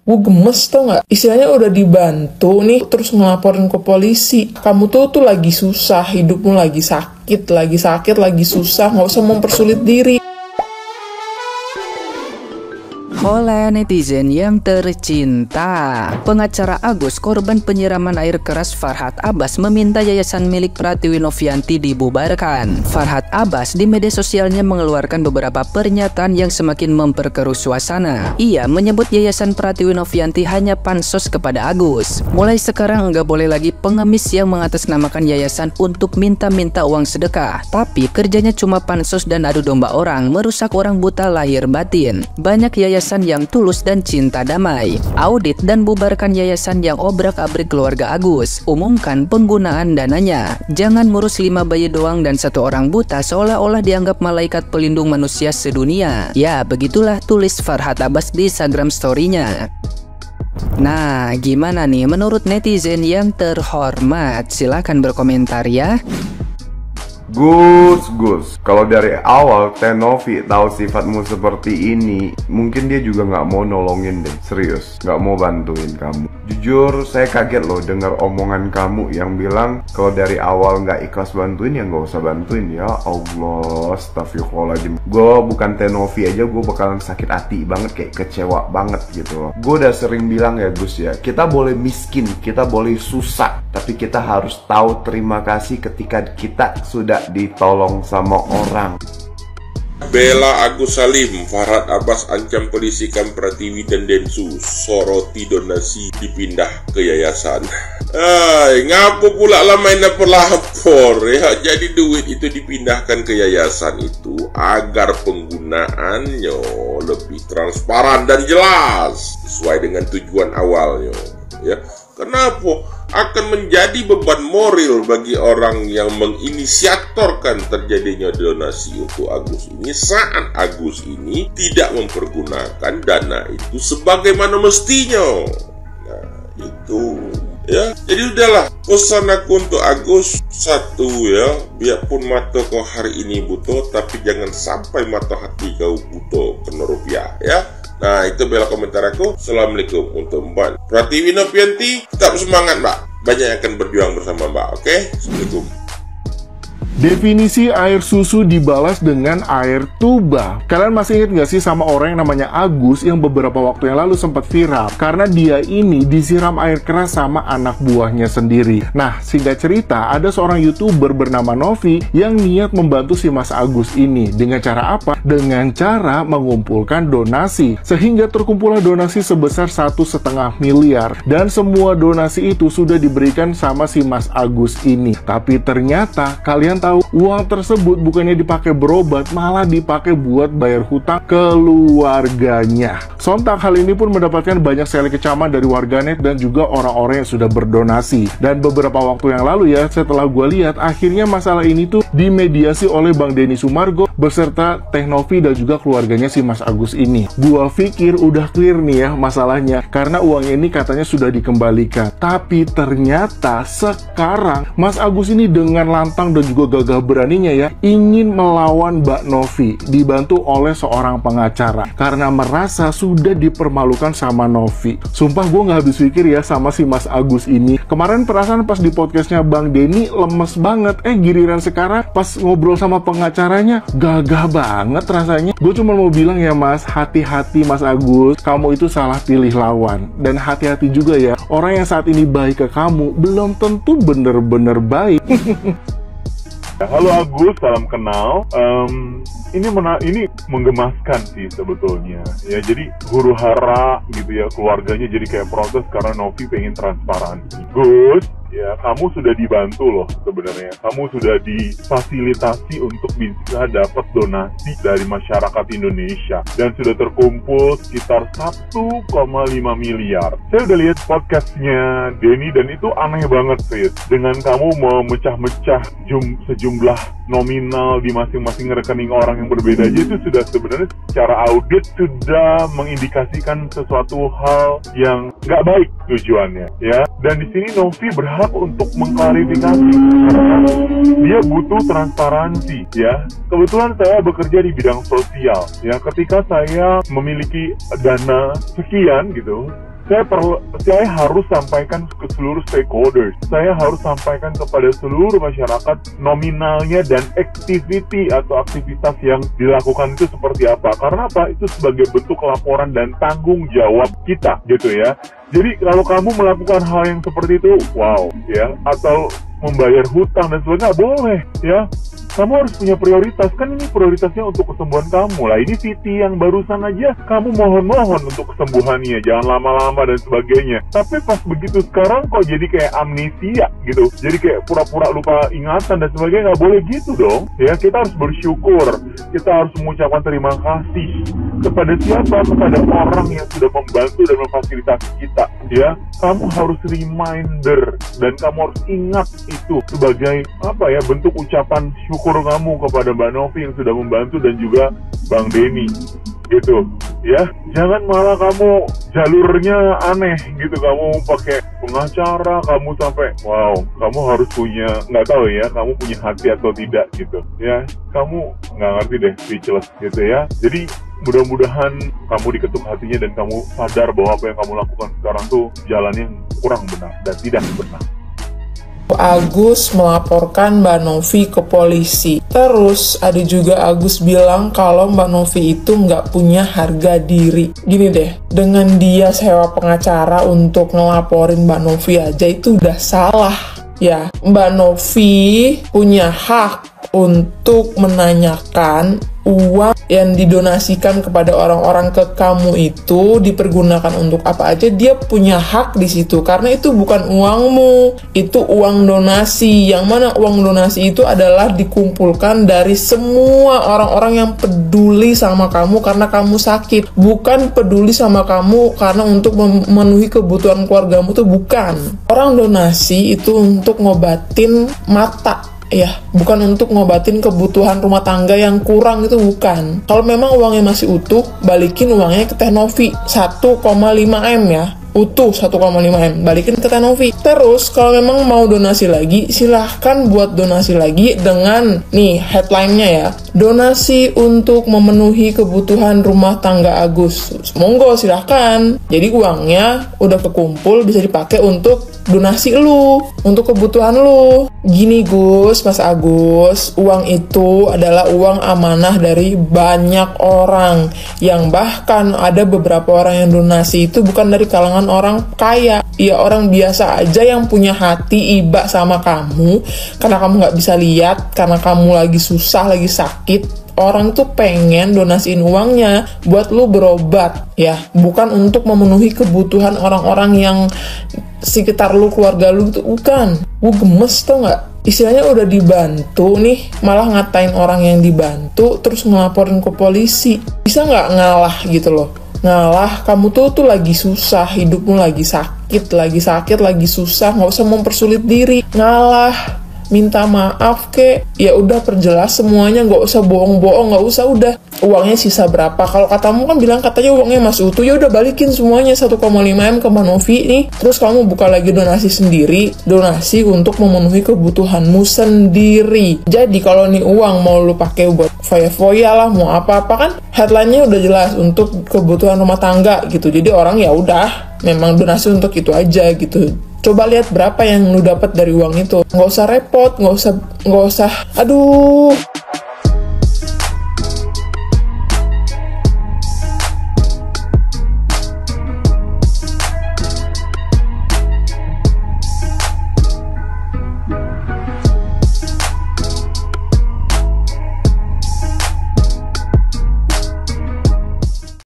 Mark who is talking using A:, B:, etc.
A: Gue gemes tau gak? Istilahnya udah dibantu nih, terus ngelaporin ke polisi. Kamu tuh lagi susah, hidupmu lagi sakit, lagi susah, gak usah mempersulit diri.
B: Hola netizen yang tercinta. Pengacara Agus, korban penyiraman air keras Farhad Abbas, meminta yayasan milik Pratiwi Novianti dibubarkan. Farhad Abbas di media sosialnya mengeluarkan beberapa pernyataan yang semakin memperkeruh suasana. Ia menyebut yayasan Pratiwi Novianti hanya pansos kepada Agus. Mulai sekarang nggak boleh lagi pengemis yang mengatasnamakan yayasan untuk minta-minta uang sedekah. Tapi kerjanya cuma pansos dan adu domba orang, merusak orang buta lahir batin. Banyak yayasan yang tulus dan cinta damai. Audit dan bubarkan yayasan yang obrak-abrik keluarga Agus. Umumkan penggunaan dananya. Jangan ngurus 5 bayi doang dan 1 orang buta seolah-olah dianggap malaikat pelindung manusia sedunia. Ya, begitulah tulis Farhad Abbas di Instagram story-nya. Nah, gimana nih menurut netizen yang terhormat? Silahkan berkomentar ya.
C: Gus, kalau dari awal Teh Novi tahu sifatmu seperti ini, mungkin dia juga nggak mau nolongin deh, serius, nggak mau bantuin kamu. Jujur, saya kaget loh dengar omongan kamu yang bilang kalau dari awal nggak ikhlas bantuin ya nggak usah bantuin. Ya Allah, astagfirullahaladzim. Gue bukan Teh Novi aja, gue bakalan sakit hati banget, kayak kecewa banget gitu loh. Gue udah sering bilang ya Gus ya, kita boleh miskin, kita boleh susah, tapi kita harus tahu terima kasih ketika kita sudah ditolong sama orang.
D: Bela Agus Salim, Farhad Abbas ancam polisikan Pratiwi dan Densus, soroti donasi dipindah ke yayasan. Ngapa pula lah main pelapor ya? Jadi duit itu dipindahkan ke yayasan itu agar penggunaannya lebih transparan dan jelas sesuai dengan tujuan awalnya. Ya, kenapa? Akan menjadi beban moral bagi orang yang menginisiatorkan terjadinya donasi untuk Agus ini saat Agus ini tidak mempergunakan dana itu sebagaimana mestinya. Nah, itu ya. Jadi udahlah, pesan aku untuk Agus satu ya, biarpun mata kau hari ini butuh, tapi jangan sampai mata hati kau butuh kena rupiah ya. Nah, itu bela komentar aku. Assalamualaikum untuk Mbak Pratiwi Novianti. Tetap semangat Mbak, banyak yang akan berjuang bersama Mbak. Oke? Assalamualaikum.
E: Definisi air susu dibalas dengan air tuba. Kalian masih ingat gak sih sama orang yang namanya Agus yang beberapa waktu yang lalu sempat viral karena dia ini disiram air keras sama anak buahnya sendiri. Nah, singkat cerita, ada seorang YouTuber bernama Novi yang niat membantu si Mas Agus ini. Dengan cara apa? Dengan cara mengumpulkan donasi. Sehingga terkumpullah donasi sebesar 1,5 miliar. Dan semua donasi itu sudah diberikan sama si Mas Agus ini. Tapi ternyata kalian tahu, uang tersebut bukannya dipakai berobat, malah dipakai buat bayar hutang keluarganya. Sontak hal ini pun mendapatkan banyak sekali kecaman dari warganet dan juga orang-orang yang sudah berdonasi. Dan beberapa waktu yang lalu ya, setelah gue lihat, akhirnya masalah ini tuh dimediasi oleh Bang Denny Sumargo beserta Teh Novi dan juga keluarganya si Mas Agus ini. Gua pikir udah clear nih ya masalahnya, karena uang ini katanya sudah dikembalikan. Tapi ternyata sekarang Mas Agus ini dengan lantang dan juga gagah beraninya ya, ingin melawan Mbak Novi, dibantu oleh seorang pengacara karena merasa sudah dipermalukan sama Novi. Sumpah gue nggak habis pikir ya sama si Mas Agus ini. Kemarin perasaan pas di podcastnya Bang Denny lemes banget, giliran sekarang pas ngobrol sama pengacaranya gagah banget rasanya. Gue cuma mau bilang ya Mas, hati-hati Mas Agus, kamu itu salah pilih lawan. Dan hati-hati juga ya, orang yang saat ini baik ke kamu belum tentu bener-bener baik.
F: Halo Agus, salam kenal. Ini menggemaskan sih sebetulnya. Ya, jadi huru hara gitu ya, keluarganya jadi kayak protes karena Novi pengen transparansi. Gus, ya kamu sudah dibantu loh sebenarnya. Kamu sudah difasilitasi untuk bisa dapat donasi dari masyarakat Indonesia dan sudah terkumpul sekitar 1,5 miliar. Saya udah lihat podcastnya Denny dan itu aneh banget sih. Dengan kamu memecah-mecah sejumlah nominal di masing-masing rekening orang yang berbeda aja, itu sudah sebenarnya secara audit sudah mengindikasikan sesuatu hal yang nggak baik tujuannya ya. Dan di sini Novi berhak untuk mengklarifikasi. Dia butuh transparansi ya. Kebetulan saya bekerja di bidang sosial ya. Ketika saya memiliki dana sekian gitu, saya harus sampaikan ke seluruh stakeholders. Saya harus sampaikan kepada seluruh masyarakat nominalnya dan activity atau aktivitas yang dilakukan itu seperti apa. Karena apa? Itu sebagai bentuk laporan dan tanggung jawab kita, gitu ya. Jadi kalau kamu melakukan hal yang seperti itu, wow, ya, atau membayar hutang dan sebagainya, boleh, ya. Kamu harus punya prioritas, kan ini prioritasnya untuk kesembuhan kamu lah. Ini Siti yang barusan aja kamu mohon-mohon untuk kesembuhannya, jangan lama-lama dan sebagainya. Tapi pas begitu sekarang kok jadi kayak amnesia gitu, jadi kayak pura-pura lupa ingatan dan sebagainya. Nggak boleh gitu dong, ya. Kita harus bersyukur, kita harus mengucapkan terima kasih kepada siapa? Kepada orang yang sudah membantu dan memfasilitasi kita, ya. Kamu harus reminder dan kamu harus ingat itu sebagai apa ya, bentuk ucapan syukur kamu kepada Mbak Novi yang sudah membantu dan juga Bang Denny, gitu ya. Jangan malah kamu jalurnya aneh gitu, kamu pakai pengacara, kamu sampai wow, kamu harus punya, nggak tahu ya, kamu punya hati atau tidak gitu ya. Kamu nggak ngerti deh, speechless gitu ya. Jadi mudah-mudahan kamu diketuk hatinya dan kamu sadar bahwa apa yang kamu lakukan sekarang tuh jalannya kurang benar dan tidak benar.
A: Agus melaporkan Mbak Novi ke polisi. Terus ada juga Agus bilang kalau Mbak Novi itu nggak punya harga diri. Gini deh, dengan dia sewa pengacara untuk ngelaporin Mbak Novi aja itu udah salah. Ya, Mbak Novi punya hak untuk menanyakan uang yang didonasikan kepada orang-orang ke kamu itu dipergunakan untuk apa aja. Dia punya hak di situ karena itu bukan uangmu, itu uang donasi. Yang mana uang donasi itu adalah dikumpulkan dari semua orang-orang yang peduli sama kamu karena kamu sakit, bukan peduli sama kamu karena untuk memenuhi kebutuhan keluargamu tuh bukan. Orang donasi itu untuk ngobatin mata, ya, bukan untuk ngobatin kebutuhan rumah tangga yang kurang, itu bukan. Kalau memang uangnya masih utuh, balikin uangnya ke Teh Novi 1,5M ya. Utuh 1,5M, balikin ke Teh Novi. Terus kalau memang mau donasi lagi, silahkan buat donasi lagi dengan nih headline-nya ya, donasi untuk memenuhi kebutuhan rumah tangga Agus. Monggo silahkan. Jadi uangnya udah kekumpul, bisa dipakai untuk donasi lu, untuk kebutuhan lu. Gini Gus, Mas Agus, uang itu adalah uang amanah dari banyak orang, yang bahkan ada beberapa orang yang donasi itu bukan dari kalangan orang kaya, ya orang biasa aja yang punya hati iba sama kamu karena kamu nggak bisa lihat, karena kamu lagi susah, lagi sakit. Orang tuh pengen donasiin uangnya buat lu berobat, ya, bukan untuk memenuhi kebutuhan orang-orang yang sekitar lu, keluarga lu itu bukan. Gue gemes tau nggak? Istilahnya udah dibantu nih, malah ngatain orang yang dibantu, terus ngelaporin ke polisi. Bisa nggak ngalah gitu loh? Ngalah, kamu tuh lagi susah, hidupmu lagi sakit, lagi susah, nggak usah mempersulit diri. Ngalah, minta maaf kek, ya udah perjelas semuanya, nggak usah bohong-bohong, nggak usah, udah uangnya sisa berapa. Kalau katamu kan bilang katanya uangnya masih utuh, ya udah balikin semuanya 1,5M ke Mbak Novi nih. Terus kamu buka lagi donasi sendiri, donasi untuk memenuhi kebutuhanmu sendiri. Jadi kalau nih uang mau lu pakai buat foya-foya lah, mau apa-apa, kan headline-nya udah jelas untuk kebutuhan rumah tangga gitu. Jadi orang ya udah memang donasi untuk itu aja gitu. Coba lihat berapa yang lu dapat dari uang itu. Nggak usah repot, nggak usah, aduh.